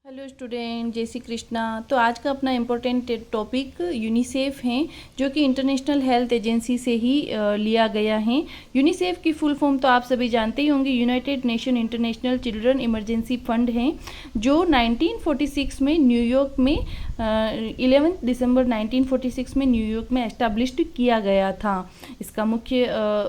Hello student, जय श्री कृष्णा। तो आज का अपना इम्पोर्टेंट टॉपिक यूनिसेफ है, जो कि इंटरनेशनल हेल्थ एजेंसी से ही लिया गया है। यूनिसेफ की फुल फॉर्म तो आप सभी जानते ही होंगे, United nation international children emergency fund है, जो 1946 में न्यूयॉर्क में 11 दिसंबर 1946 में न्यूयॉर्क में एस्टैब्लिश्ड किया गया था।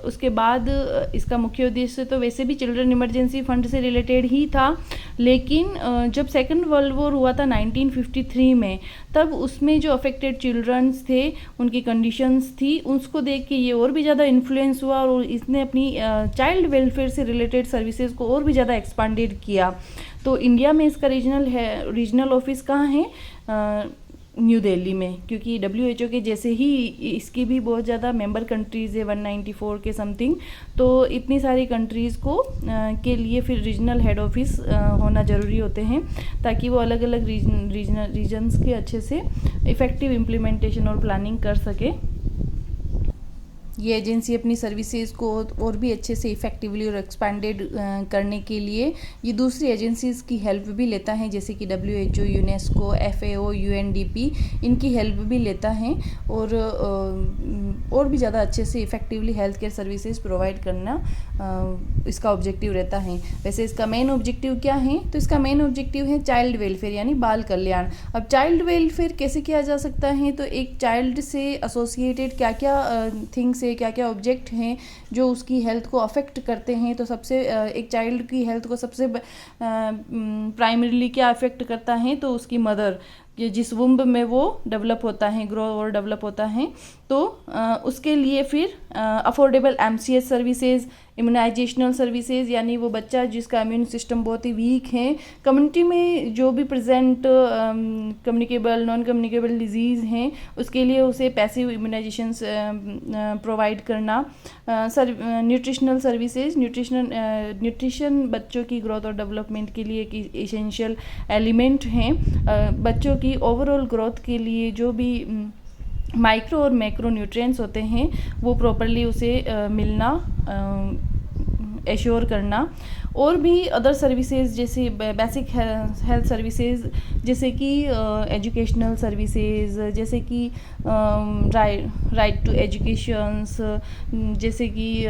उसके बाद इसका मुख्य उद्देश्य तो वैसे भी चिल्ड्रन इमरजेंसी फंड से रिलेटेड ही था, लेकिन जब सेकंड वर्ल्ड वॉर हुआ था 1953 में, तब उसमें जो अफेक्टेड चिल्ड्रंस थे, उनकी कंडीशंस थी, उसको देख के ये और भी ज़्यादा इन्फ्लुएंस हुआ और इसने अपनी चाइल्ड वेलफेयर से रिलेटेड सर्विसेज को और भी ज़्यादा एक्सपांडेड किया। तो इंडिया में इसका रीजनल ऑफिस कहाँ है? न्यू दिल्ली में, क्योंकि WHO के जैसे ही इसकी भी बहुत ज़्यादा मेंबर कंट्रीज़ है, 194 के समथिंग। तो इतनी सारी कंट्रीज़ को के लिए फिर रीजनल हेड ऑफिस होना ज़रूरी होते हैं, ताकि वो अलग अलग रीजन्स के अच्छे से इफ़ेक्टिव इम्प्लीमेंटेशन और प्लानिंग कर सके। ये एजेंसी अपनी सर्विसेज को और भी अच्छे से इफ़ेक्टिवली और एक्सपैंडेड करने के लिए ये दूसरी एजेंसीज़ की हेल्प भी लेता है, जैसे कि WHO, यूनेस्को, FAO, UNDP, इनकी हेल्प भी लेता है और भी ज़्यादा अच्छे से effectively health care services provide करना इसका ऑब्जेक्टिव रहता है। वैसे इसका मेन ऑब्जेक्टिव क्या है? तो इसका मेन ऑब्जेक्टिव है चाइल्ड वेलफेयर, यानी बाल कल्याण। अब चाइल्ड वेलफेयर कैसे किया जा सकता है? तो एक चाइल्ड से एसोसिएटेड क्या क्या थिंग्स, क्या क्या ऑब्जेक्ट हैं जो उसकी हेल्थ को अफेक्ट करते हैं। तो सबसे एक चाइल्ड की हेल्थ को सबसे प्राइमरीली क्या अफेक्ट करता है? तो उसकी मदर, जिस वुम्ब में वो डेवलप होता है, ग्रो और डेवलप होता है, तो उसके लिए फिर अफोर्डेबल MCS सर्विसेज, इम्यूनाइजेशनल सर्विसेज, यानी वो बच्चा जिसका इम्यून सिस्टम बहुत ही वीक है, कम्युनिटी में जो भी present communicable, non communicable disease हैं, उसके लिए उसे पैसिव इम्यूनाइजेशन प्रोवाइड करना। न्यूट्रिशनल सर्विसेज, न्यूट्रिशन बच्चों की ग्रोथ और डेवलपमेंट के लिए एक इसेंशियल एलिमेंट हैं। बच्चों की ओवरऑल ग्रोथ के लिए जो भी माइक्रो और मैक्रो न्यूट्रिएंट्स होते हैं, वो प्रॉपरली उसे मिलना एश्योर करना। और भी अदर सर्विसेज, जैसे बेसिक हेल्थ सर्विसेज, जैसे कि एजुकेशनल सर्विसेज, जैसे कि राइट टू एजुकेशंस, जैसे कि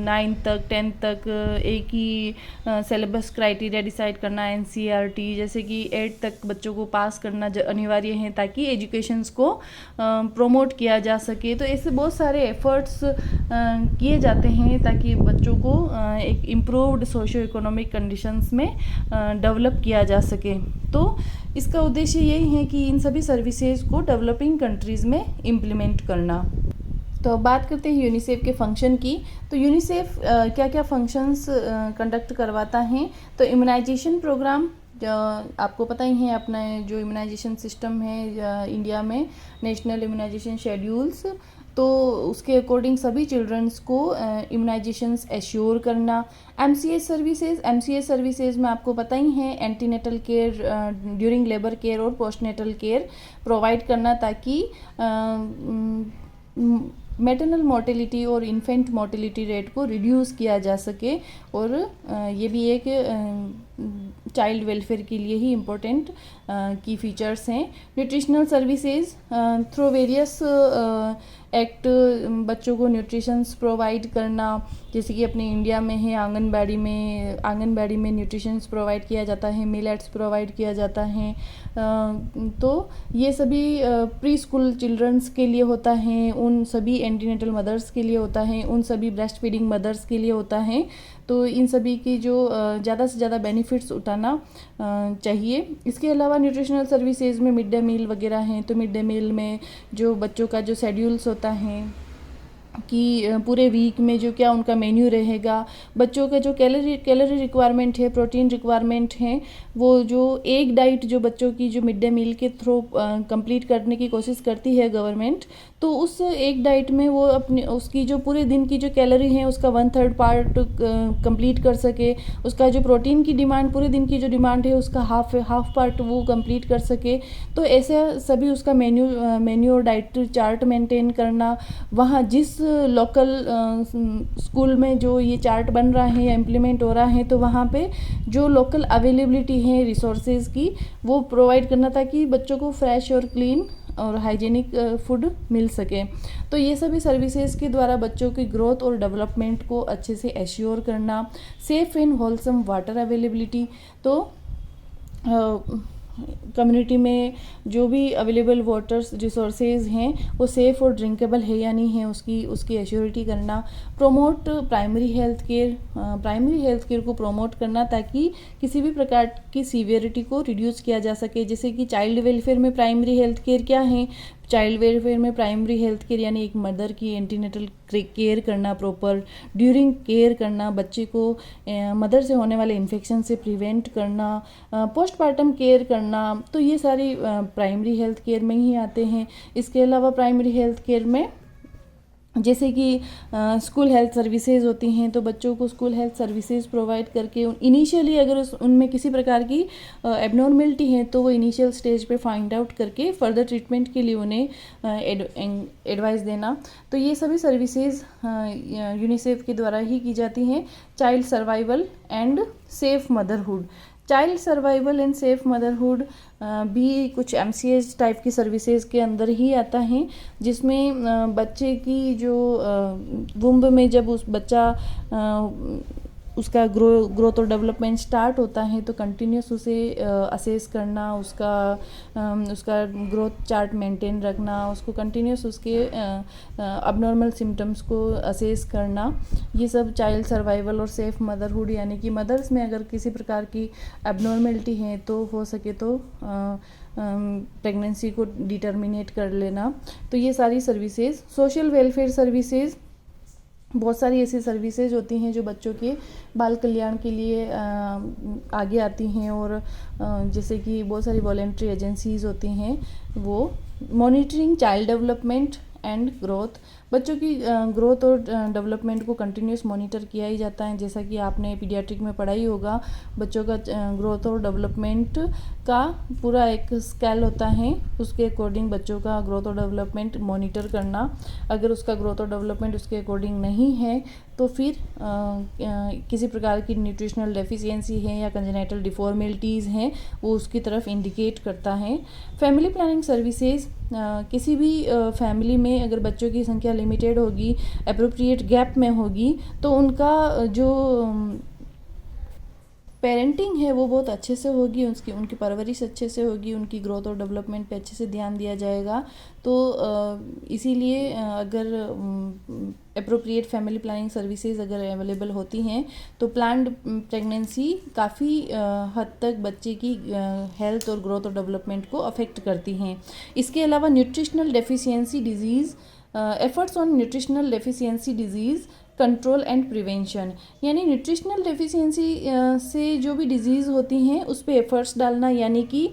9th तक 10th तक एक ही सिलेबस क्राइटेरिया डिसाइड करना, NCERT, जैसे कि 8th तक बच्चों को पास करना अनिवार्य है, ताकि एजुकेशंस को प्रमोट किया जा सके। तो ऐसे बहुत सारे एफर्ट्स किए जाते हैं, ताकि बच्चों को एक इम्प्रूव्ड सोशियो इकोनॉमिक कंडीशंस में डेवलप किया जा सके। तो इसका उद्देश्य यही है कि इन सभी सर्विसेज को डेवलपिंग कंट्रीज़ में इम्प्लीमेंट करना। तो अब बात करते हैं यूनिसेफ के फंक्शन की। तो यूनिसेफ क्या क्या फंक्शंस कंडक्ट करवाता है? तो इम्यूनाइजेशन प्रोग्राम, आपको पता ही है अपना जो इम्यूनाइजेशन सिस्टम है इंडिया में, नेशनल इम्यूनाइजेशन शेड्यूल्स, तो उसके अकॉर्डिंग सभी चिल्ड्रंस को इम्यूनाइजेशंस एश्योर करना। MCS सर्विसेज में आपको पता ही है, antenatal care, during labour care और पोस्टनेटल केयर प्रोवाइड करना, ताकि मैटरनल मोर्टेलिटी और इन्फेंट मोर्टेलिटी रेट को रिड्यूस किया जा सके। और ये भी एक चाइल्ड वेलफेयर के लिए ही इम्पोर्टेंट की फीचर्स हैं। Nutritional services, through various act बच्चों को न्यूट्रिशंस प्रोवाइड करना, जैसे कि अपने इंडिया में है आंगनबाड़ी में न्यूट्रिशंस प्रोवाइड किया जाता है, मिलेट्स प्रोवाइड किया जाता है। तो ये सभी प्री स्कूल चिल्ड्रंस के लिए होता है, उन सभी एंटीनेटल मदर्स के लिए होता है, उन सभी ब्रेस्ट फीडिंग मदर्स के लिए होता है। तो इन सभी की जो ज़्यादा से ज़्यादा बेनिफिट्स उठाना चाहिए। इसके अलावा न्यूट्रिशनल सर्विसेज में मिड डे मील वगैरह हैं, तो मिड डे मील में जो बच्चों का जो शेड्यूल्स होता है कि पूरे वीक में जो क्या उनका मेन्यू रहेगा, बच्चों का जो कैलोरी रिक्वायरमेंट है, प्रोटीन रिक्वायरमेंट है, वो जो एक डाइट जो बच्चों की जो मिड डे मील के थ्रू कंप्लीट करने की कोशिश करती है गवर्नमेंट, तो उस एक डाइट में वो अपनी उसकी जो पूरे दिन की जो कैलोरी है उसका 1/3 पार्ट कंप्लीट कर सके, उसका जो प्रोटीन की डिमांड, पूरे दिन की जो डिमांड है उसका हाफ पार्ट वो कंप्लीट कर सके। तो ऐसे सभी उसका मेन्यू और डाइट चार्ट मेंटेन करना, वहाँ जिस लोकल स्कूल में जो ये चार्ट बन रहा है या इम्प्लीमेंट हो रहा है, तो वहाँ पे जो लोकल अवेलेबिलिटी है रिसोर्सेज की वो प्रोवाइड करना ताकि बच्चों को फ्रेश और क्लीन और हाइजीनिक फूड मिल सके। तो ये सभी सर्विसेज के द्वारा बच्चों की ग्रोथ और डेवलपमेंट को अच्छे से एश्योर करना, safe and wholesome water availability, तो कम्युनिटी में जो भी अवेलेबल वाटर्स रिसोर्सेज हैं वो सेफ़ और ड्रिंकेबल है या नहीं है उसकी एश्योरिटी करना, प्रोमोट प्राइमरी हेल्थ केयर को प्रोमोट करना ताकि किसी भी प्रकार की सीवियरिटी को रिड्यूस किया जा सके। जैसे कि चाइल्ड वेलफेयर में प्राइमरी हेल्थ केयर क्या है, चाइल्ड वेलफेयर में प्राइमरी हेल्थ केयर यानी एक मदर की एंटीनेटल केयर करना, प्रॉपर ड्यूरिंग केयर करना, बच्चे को मदर से होने वाले इन्फेक्शन से प्रिवेंट करना, पोस्टपार्टम केयर करना, तो ये सारी प्राइमरी हेल्थ केयर में ही आते हैं। इसके अलावा प्राइमरी हेल्थ केयर में जैसे कि स्कूल हेल्थ सर्विसेज होती हैं, तो बच्चों को स्कूल हेल्थ सर्विसेज प्रोवाइड करके इनिशियली अगर उनमें किसी प्रकार की एबनॉर्मेलिटी है तो वो इनिशियल स्टेज पे फाइंड आउट करके फर्दर ट्रीटमेंट के लिए उन्हें एडवाइस देना। तो ये सभी सर्विसेज यूनिसेफ के द्वारा ही की जाती हैं। Child survival and safe motherhood, child survival and safe motherhood भी कुछ MCH टाइप की सर्विसेज के अंदर ही आता है, जिसमें बच्चे की जो वुम्ब में जब उस बच्चा उसका ग्रोथ और डेवलपमेंट स्टार्ट होता है तो कंटिन्यूस उसे असेस करना, उसका ग्रोथ चार्ट मेंटेन रखना, उसको कंटिन्यूस उसके अबनॉर्मल सिम्टम्स को असेस करना, ये सब चाइल्ड सर्वाइवल और सेफ मदरहुड यानी कि मदर्स में अगर किसी प्रकार की एबनॉर्मेलिटी है तो हो सके तो प्रेगनेंसी को डिटर्मिनेट कर लेना। तो ये सारी सर्विसेज, सोशल वेलफेयर सर्विसेज, बहुत सारी ऐसी सर्विसेज होती हैं जो बच्चों के बाल कल्याण के लिए आगे आती हैं, और जैसे कि बहुत सारी वॉलेंट्री एजेंसीज होती हैं वो monitoring child development and growth, बच्चों की ग्रोथ और डेवलपमेंट को कंटिन्यूस मॉनिटर किया ही जाता है। जैसा कि आपने पीडियाट्रिक में पढ़ा ही होगा, बच्चों का ग्रोथ और डेवलपमेंट का पूरा एक स्केल होता है, उसके अकॉर्डिंग बच्चों का ग्रोथ और डेवलपमेंट मॉनिटर करना। अगर उसका ग्रोथ और डेवलपमेंट उसके अकॉर्डिंग नहीं है तो फिर किसी प्रकार की न्यूट्रिशनल डेफिशिएंसी है या कंजेनिटल डिफॉर्मेलिटीज़ हैं वो उसकी तरफ इंडिकेट करता है। फैमिली प्लानिंग सर्विसेज, किसी भी फैमिली में अगर बच्चों की संख्या लिमिटेड होगी, एप्रोप्रिएट गैप में होगी, तो उनका जो पेरेंटिंग है वो बहुत अच्छे से होगी, उनकी परवरिश अच्छे से होगी, उनकी ग्रोथ और डेवलपमेंट पे अच्छे से ध्यान दिया जाएगा। तो इसीलिए अगर एप्रोप्रिएट फैमिली प्लानिंग सर्विसेज अगर अवेलेबल होती हैं तो प्लान्ड प्रेगनेंसी काफ़ी हद तक बच्चे की हेल्थ और ग्रोथ और डेवलपमेंट को अफेक्ट करती हैं। इसके अलावा nutritional deficiency disease, efforts on nutritional deficiency disease control and prevention, यानी न्यूट्रिशनल डेफिशिएंसी से जो भी डिजीज़ होती हैं उस पर एफर्ट्स डालना, यानी कि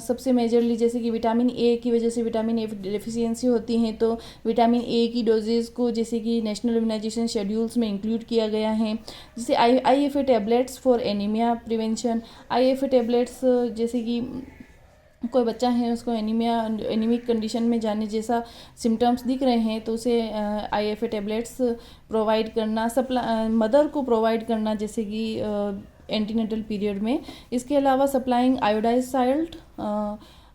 सबसे मेजरली जैसे कि विटामिन ए की वजह से विटामिन ए डेफिशिएंसी होती हैं तो विटामिन ए की डोजेज़ को जैसे कि नेशनल इम्यूनाइजेशन शेड्यूल्स में इंक्लूड किया गया है। जैसे IFA tablets for anaemia prevention, IFA tablets जैसे कि कोई बच्चा है उसको एनीमिक कंडीशन में जाने जैसा सिम्टम्स दिख रहे हैं तो उसे IFA टैबलेट्स प्रोवाइड करना, मदर को प्रोवाइड करना जैसे कि एंटीनेटल पीरियड में। इसके अलावा सप्लाइंग आयोडाइज साल्ट,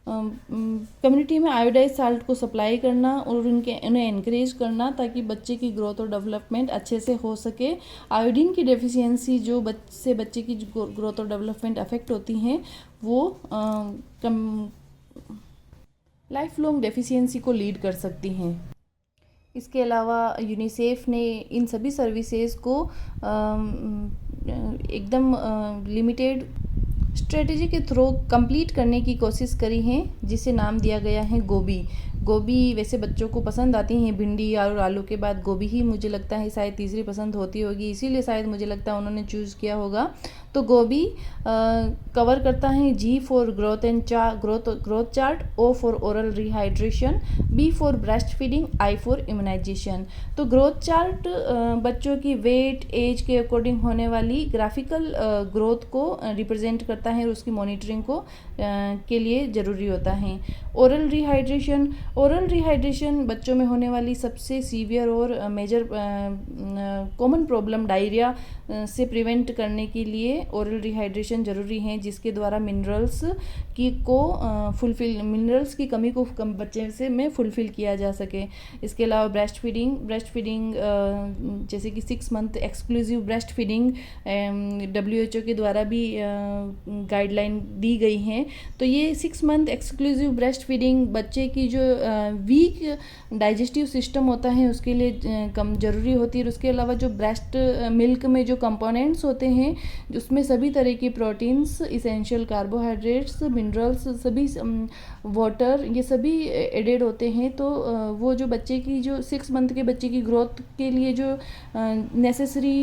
कम्युनिटी में आयोडाइज साल्ट को सप्लाई करना और उन्हें एनकरेज करना ताकि बच्चे की ग्रोथ और डेवलपमेंट अच्छे से हो सके। आयोडीन की डेफिशिएंसी जो बच्चे की ग्रोथ और डेवलपमेंट अफेक्ट होती हैं वो लाइफ लॉन्ग डेफिशिएंसी को लीड कर सकती हैं। इसके अलावा यूनिसेफ ने इन सभी सर्विसेज को एकदम लिमिटेड स्ट्रेटजी के थ्रू कंप्लीट करने की कोशिश करी है, जिसे नाम दिया गया है गोभी। वैसे बच्चों को पसंद आती हैं भिंडी और आलू के बाद गोभी ही मुझे लगता है शायद तीसरी पसंद होती होगी, इसीलिए शायद मुझे लगता है उन्होंने चूज़ किया होगा। तो गोबी कवर करता है G for growth and growth chart, O for oral rehydration, B for breast feeding, I for immunisation. तो ग्रोथ चार्ट बच्चों की वेट एज के अकॉर्डिंग होने वाली ग्राफिकल ग्रोथ को रिप्रेजेंट करता है और उसकी मॉनिटरिंग को के लिए ज़रूरी होता है। ओरल रिहाइड्रेशन बच्चों में होने वाली सबसे सीवियर और मेजर कॉमन प्रॉब्लम डायरिया से प्रिवेंट करने के लिए ओरल रिहाइड्रेशन ज़रूरी है, जिसके द्वारा मिनरल्स की कमी को बच्चे से में फुलफ़िल किया जा सके। इसके अलावा ब्रेस्ट फीडिंग जैसे कि 6 month exclusive breast feeding WHO के द्वारा भी गाइडलाइन दी गई हैं। तो ये 6 मंथ एक्सक्लूसिव ब्रेस्ट फीडिंग बच्चे की जो वीक डाइजेस्टिव सिस्टम होता है उसके लिए कम ज़रूरी होती है। और उसके अलावा जो ब्रेस्ट मिल्क में जो कंपोनेंट्स होते हैं उसमें सभी तरह की प्रोटीन्स, इसेंशियल कार्बोहाइड्रेट्स, मिनरल्स, सभी वाटर, ये सभी एडेड होते हैं। तो वो जो बच्चे की जो 6 मंथ के बच्चे की ग्रोथ के लिए जो नेसेसरी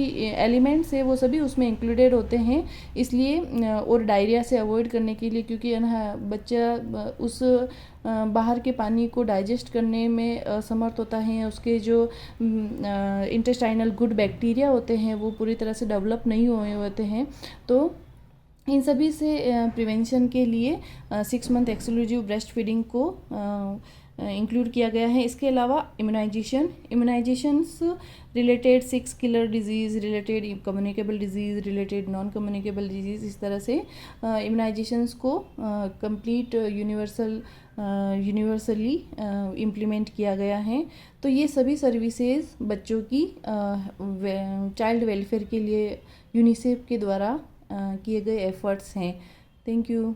एलिमेंट्स है वो सभी उसमें इंक्लूडेड होते हैं। इसलिए और डायरिया से अवॉइड करने के लिए, क्योंकि बच्चा उस बाहर के पानी को डाइजेस्ट करने में असमर्थ होता है, उसके जो इंटेस्टाइनल गुड बैक्टीरिया होते हैं वो पूरी तरह से डेवलप नहीं हुए होते हैं। तो इन सभी से प्रिवेंशन के लिए 6 मंथ एक्सक्लूसिव ब्रेस्ट फीडिंग को इंक्लूड किया गया है। इसके अलावा immunisations related 6 killer diseases, related communicable diseases, related non communicable diseases, इस तरह से इम्यूनाइजेशंस को कंप्लीट यूनिवर्सली इम्प्लीमेंट किया गया है। तो ये सभी सर्विसेज बच्चों की चाइल्ड वेलफेयर के लिए यूनिसेफ के द्वारा किए गए एफर्ट्स हैं। Thank you.